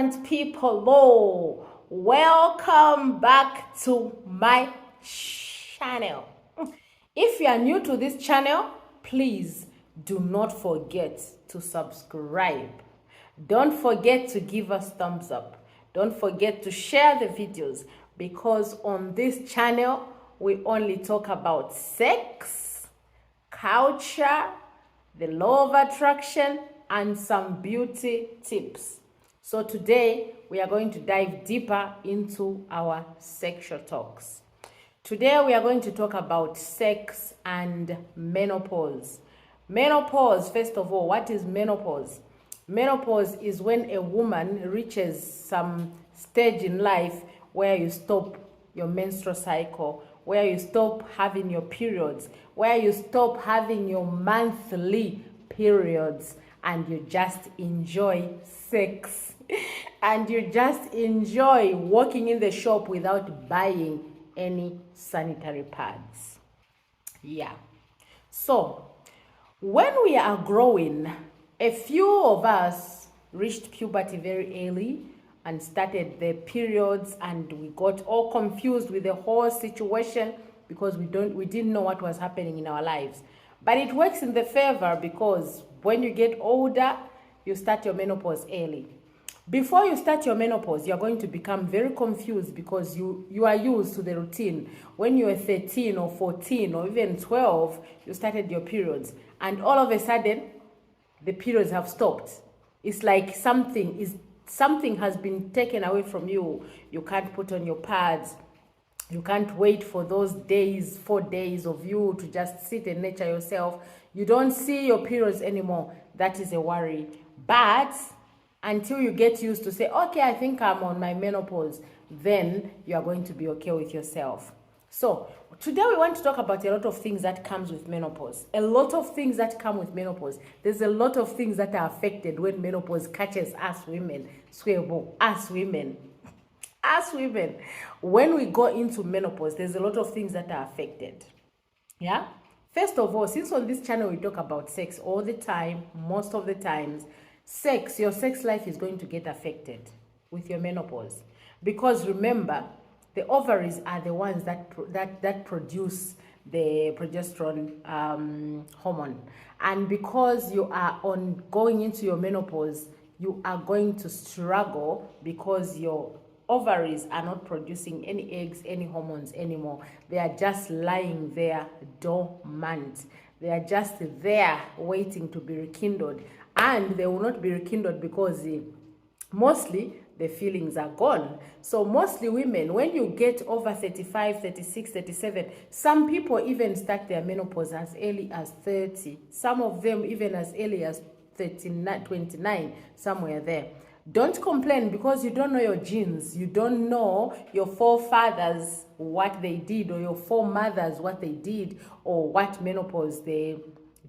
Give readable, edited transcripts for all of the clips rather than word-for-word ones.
different people. Oh, welcome back to my channel. If you are new to this channel, please do not forget to subscribe. Don't forget to give us thumbs up. Don't forget to share the videos, because on this channel we only talk about sex, culture, the law of attraction, and some beauty tips. So today we are going to dive deeper into our sexual talks. Today we are going to talk about sex and menopause. Menopause, first of all, what is menopause? Menopause is when a woman reaches some stage in life where you stop your menstrual cycle, where you stop having your periods, where you stop having your monthly periods, and you just enjoy sex. And you just enjoy walking in the shop without buying any sanitary pads. Yeah. So, when we are growing, a few of us reached puberty very early and started the periods, and we got all confused with the whole situation because we didn't know what was happening in our lives. But it works in the favor, because when you get older, you start your menopause early. Before you start your menopause, you're going to become very confused because you are used to the routine. When you were 13 or 14 or even 12, you started your periods, and all of a sudden the periods have stopped. It's like something has been taken away from you. You can't put on your pads. You can't wait for those days, 4 days of you to just sit and nurture yourself. You don't see your periods anymore. That is a worry. But until you get used to say, okay, I think I'm on my menopause, then you are going to be okay with yourself. So today we want to talk about a lot of things that comes with menopause. A lot of things that come with menopause. There's a lot of things that are affected when menopause catches us women. Us women, when we go into menopause, there's a lot of things that are affected. Yeah. First of all, since on this channel we talk about sex all the time, most of the times, your sex life is going to get affected with your menopause. Because remember, the ovaries are the ones that produce the progesterone hormone. And because you are going into your menopause, you are going to struggle because your ovaries are not producing any eggs, any hormones anymore. They are just lying there dormant. They are just there waiting to be rekindled. And they will not be rekindled because mostly the feelings are gone. So mostly women, when you get over 35, 36, 37, some people even start their menopause as early as 30. Some of them even as early as 39, 29, somewhere there. Don't complain because you don't know your genes. You don't know your forefathers, what they did, or your foremothers, what they did, or what menopause they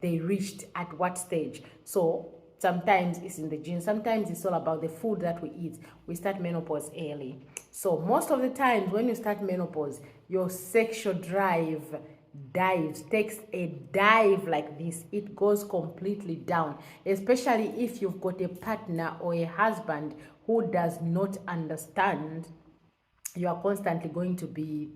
reached at what stage. So sometimes it's in the genes. Sometimes it's all about the food that we eat. We start menopause early. So most of the times when you start menopause, your sexual drive takes a dive like this. It goes completely down, especially if you've got a partner or a husband who does not understand. You are constantly going to be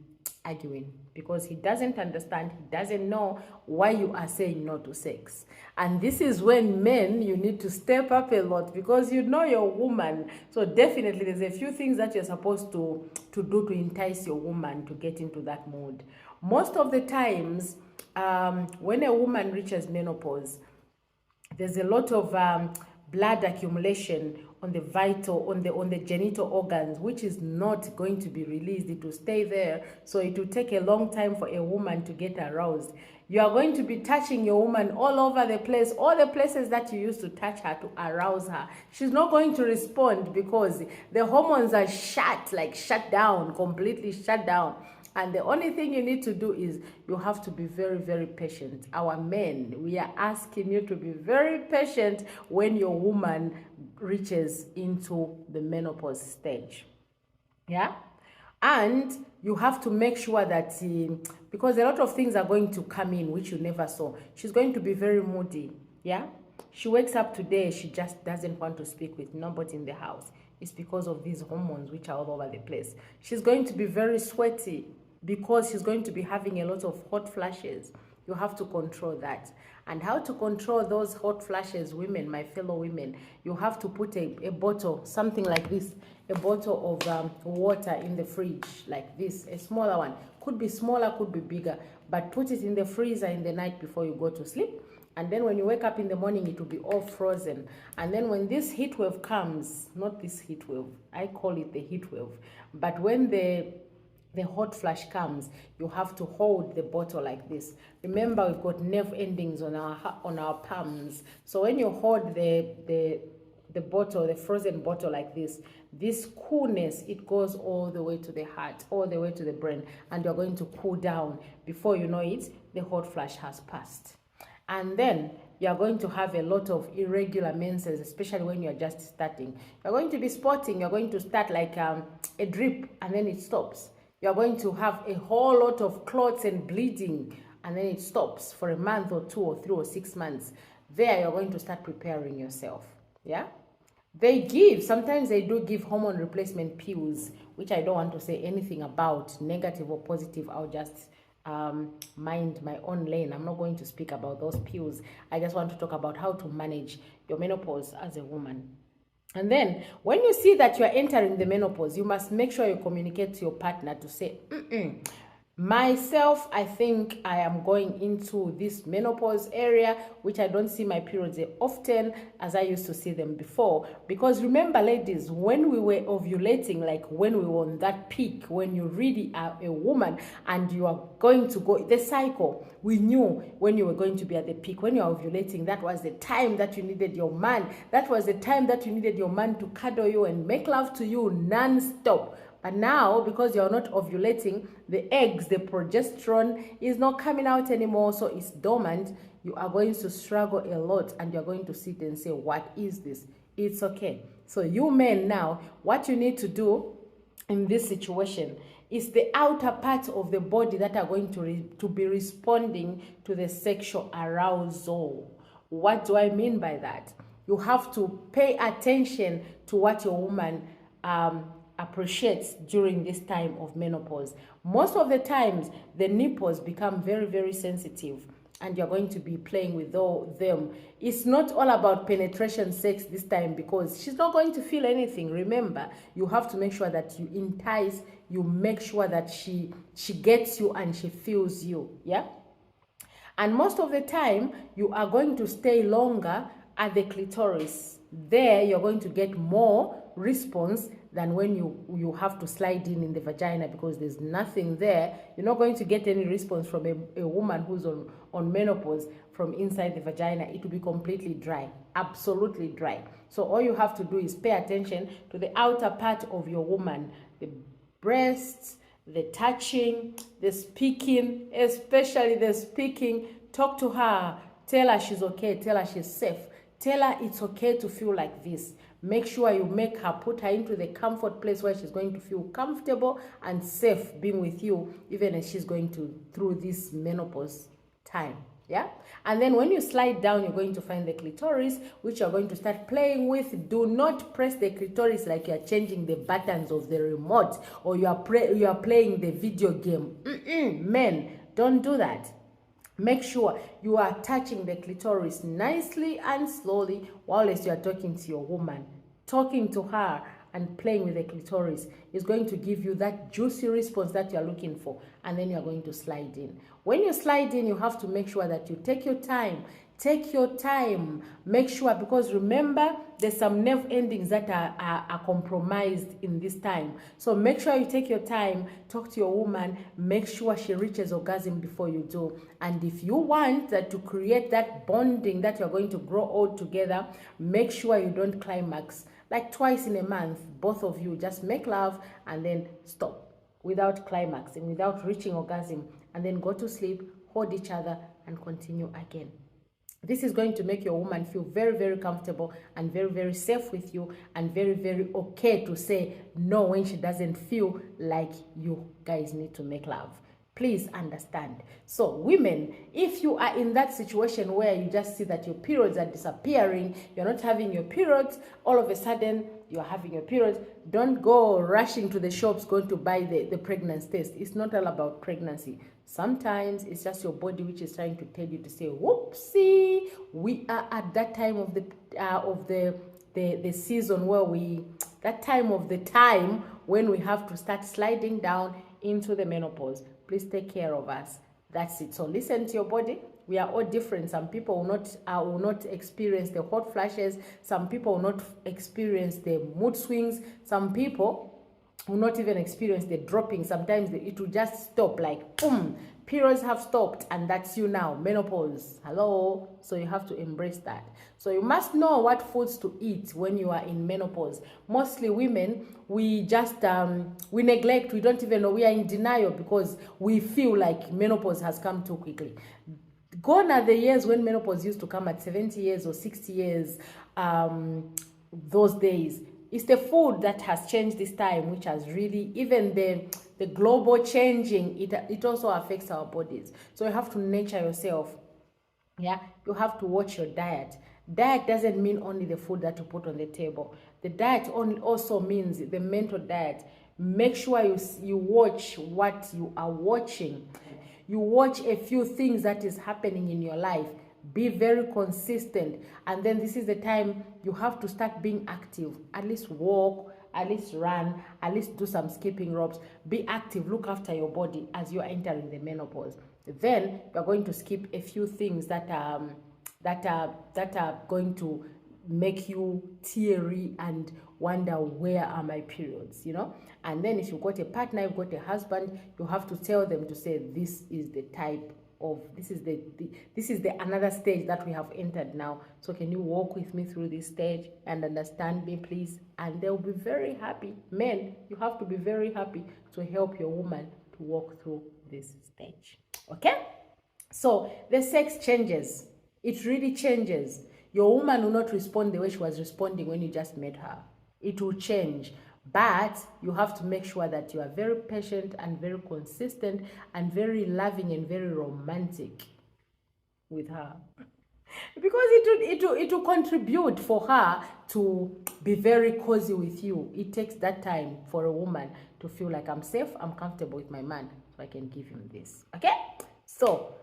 arguing because he doesn't understand. He doesn't know why you are saying no to sex. And this is when men, you need to step up a lot, because you know your woman. So definitely there's a few things that you're supposed to do to entice your woman to get into that mood. Most of the times, when a woman reaches menopause, there's a lot of blood accumulation on the vital, on the genital organs, which is not going to be released. It will stay there. So it will take a long time for a woman to get aroused. You are going to be touching your woman all over the place, all the places that you used to touch her to arouse her. She's not going to respond because the hormones are shut down, completely shut down. And the only thing you need to do is you have to be very, very patient. Our men, we are asking you to be very patient when your woman reaches into the menopause stage. Yeah? And you have to make sure that, because a lot of things are going to come in which you never saw. She's going to be very moody. Yeah? She wakes up today, she just doesn't want to speak with nobody in the house. It's because of these hormones which are all over the place. She's going to be very sweaty because she's going to be having a lot of hot flashes. You have to control that. And how to control those hot flashes, women, my fellow women, you have to put a bottle, something like this, a bottle of water in the fridge, like this, a smaller one. Could be smaller, could be bigger, but put it in the freezer in the night before you go to sleep. And then when you wake up in the morning, it will be all frozen. And then when this heat wave comes, not this heat wave, I call it the heat wave, but when the hot flash comes, you have to hold the bottle like this. Remember, we've got nerve endings on our palms. So when you hold the bottle, the frozen bottle like this coolness, it goes all the way to the heart, all the way to the brain, and you're going to cool down. Before you know it, the hot flash has passed. And then you're going to have a lot of irregular menses, especially when you're just starting. You're going to be spotting, you're going to start like a drip, and then it stops. You're going to have a whole lot of clots and bleeding, and then it stops for a month or 2 or 3 or 6 months. There, you're going to start preparing yourself. Yeah? Sometimes they do give hormone replacement pills, which I don't want to say anything about, negative or positive. I'll just mind my own lane. I'm not going to speak about those pills. I just want to talk about how to manage your menopause as a woman. And then when you see that you're entering the menopause, you must make sure you communicate to your partner to say, myself, I think I am going into this menopause area, which I don't see my periods often as I used to see them before. Because remember, ladies, when we were ovulating, like when we were on that peak, when you really are a woman and you are going to go, the cycle, we knew when you were going to be at the peak. When you are ovulating, that was the time that you needed your man. That was the time that you needed your man to cuddle you and make love to you non-stop. But now, because you're not ovulating, the eggs, the progesterone is not coming out anymore, so it's dormant. You are going to struggle a lot, and you're going to sit and say, what is this? It's okay. So you men now, what you need to do in this situation is the outer part of the body that are going to be responding to the sexual arousal. What do I mean by that? You have to pay attention to what your woman appreciates during this time of menopause. Most of the times, the nipples become very, very sensitive, and you're going to be playing with them. It's not all about penetration sex this time, because she's not going to feel anything. Remember, you have to make sure that you entice, you make sure that she gets you and she feels you. Yeah. And most of the time, you are going to stay longer at the clitoris. There, you're going to get more response than when you have to slide in the vagina, because there's nothing there. You're not going to get any response from a woman who's on menopause from inside the vagina. It will be completely dry, absolutely dry. So all you have to do is pay attention to the outer part of your woman, the breasts, the touching, the speaking, especially the speaking. Talk to her, tell her she's okay, tell her she's safe, tell her it's okay to feel like this. Make sure you make her, put her into the comfort place where she's going to feel comfortable and safe being with you, even as she's going through this menopause time. Yeah. And then when you slide down, you're going to find the clitoris, which you're going to start playing with. Do not press the clitoris like you're changing the buttons of the remote, or you are playing the video game. Men, don't do that. Make sure you are touching the clitoris nicely and slowly while you are talking to your woman. Talking to her and playing with the clitoris is going to give you that juicy response that you're looking for, and then you're going to slide in. When you slide in, you have to make sure that you take your time. Take your time. Make sure, because remember, there's some nerve endings that are compromised in this time. So make sure you take your time, talk to your woman, make sure she reaches orgasm before you do. And if you want that to create that bonding that you're going to grow old together, make sure you don't climax. Like twice in a month, both of you just make love and then stop without climaxing, without reaching orgasm, and then go to sleep, hold each other, and continue again. This is going to make your woman feel very, very comfortable and very, very safe with you, and very, very okay to say no when she doesn't feel like you guys need to make love. Please understand. So women, if you are in that situation where you just see that your periods are disappearing, you're not having your periods, all of a sudden you're having your period, don't go rushing to the shops going to buy the pregnancy test. It's not all about pregnancy. Sometimes it's just your body which is trying to tell you to say, whoopsie, we are at that time of the season where that time of the time when we have to start sliding down into the menopause. Please take care of us. That's it. So listen to your body. We are all different. Some people will not experience the hot flashes. Some people will not experience the mood swings. Some people will not even experience the dropping. Sometimes it will just stop, like boom, periods have stopped, and that's you now, menopause. Hello. So you have to embrace that. So you must know what foods to eat when you are in menopause. Mostly women, we just we neglect. We don't even know. We are in denial because we feel like menopause has come too quickly. Gone are the years when menopause used to come at 70 years or 60 years. Those days, it's the food that has changed this time, which has really, even the global changing, it also affects our bodies. So you have to nurture yourself. Yeah, you have to watch your diet. Diet doesn't mean only the food that you put on the table. The diet also means the mental diet. Make sure you watch what you are watching. You watch a few things that is happening in your life. Be very consistent. And then this is the time you have to start being active. At least walk, at least run, at least do some skipping ropes. Be active. Look after your body as you are entering the menopause. Then you're going to skip a few things that are going to make you teary and wonder, where are my periods, And then if you've got a partner, you've got a husband, you have to tell them to say, this is the type of, this is the another stage that we have entered now. So can you walk with me through this stage and understand me, please? And they'll be very happy. Men, you have to be very happy to help your woman to walk through this stage. Okay? So the sex changes. It really changes. Your woman will not respond the way she was responding when you just met her. It will change. But you have to make sure that you are very patient and very consistent and very loving and very romantic with her. Because it will contribute for her to be very cozy with you. It takes that time for a woman to feel like, I'm safe, I'm comfortable with my man, so I can give him this. Okay? So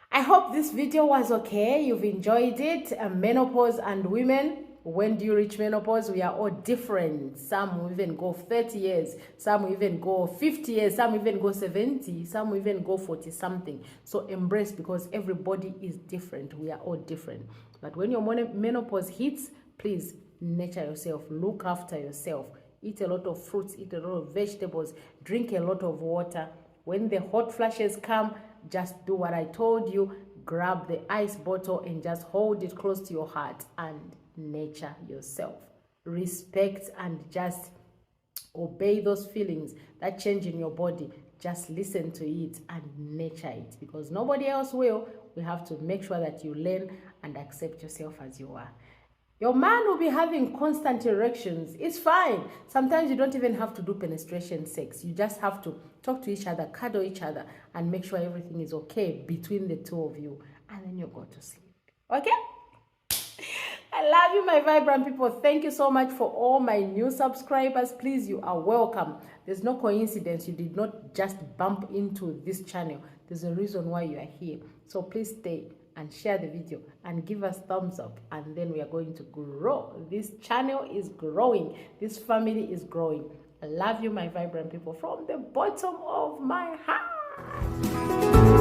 I hope this video was okay. You've enjoyed it. Menopause and women. When do you reach menopause? We are all different. Some will even go 30 years. Some will even go 50 years. Some will even go 70. Some will even go 40 something. So embrace, because everybody is different. We are all different. But when your menopause hits, please nurture yourself. Look after yourself. Eat a lot of fruits. Eat a lot of vegetables. Drink a lot of water. When the hot flashes come, just do what I told you. Grab the ice bottle and just hold it close to your heart and nurture yourself. Respect and just obey those feelings that change in your body. Just listen to it and nurture it, because nobody else will. We have to make sure that you learn and accept yourself as you are. Your man will be having constant erections. It's fine. Sometimes you don't even have to do penetration sex. You just have to talk to each other, cuddle each other, and make sure everything is okay between the two of you. And then you go to sleep. Okay? I love you, my vibrant people. Thank you so much for all my new subscribers. Please, you are welcome. There's no coincidence. You did not just bump into this channel. There's a reason why you are here. So please stay and share the video and give us thumbs up, and then we are going to grow. This channel is growing. This family is growing. I love you, my vibrant people, from the bottom of my heart.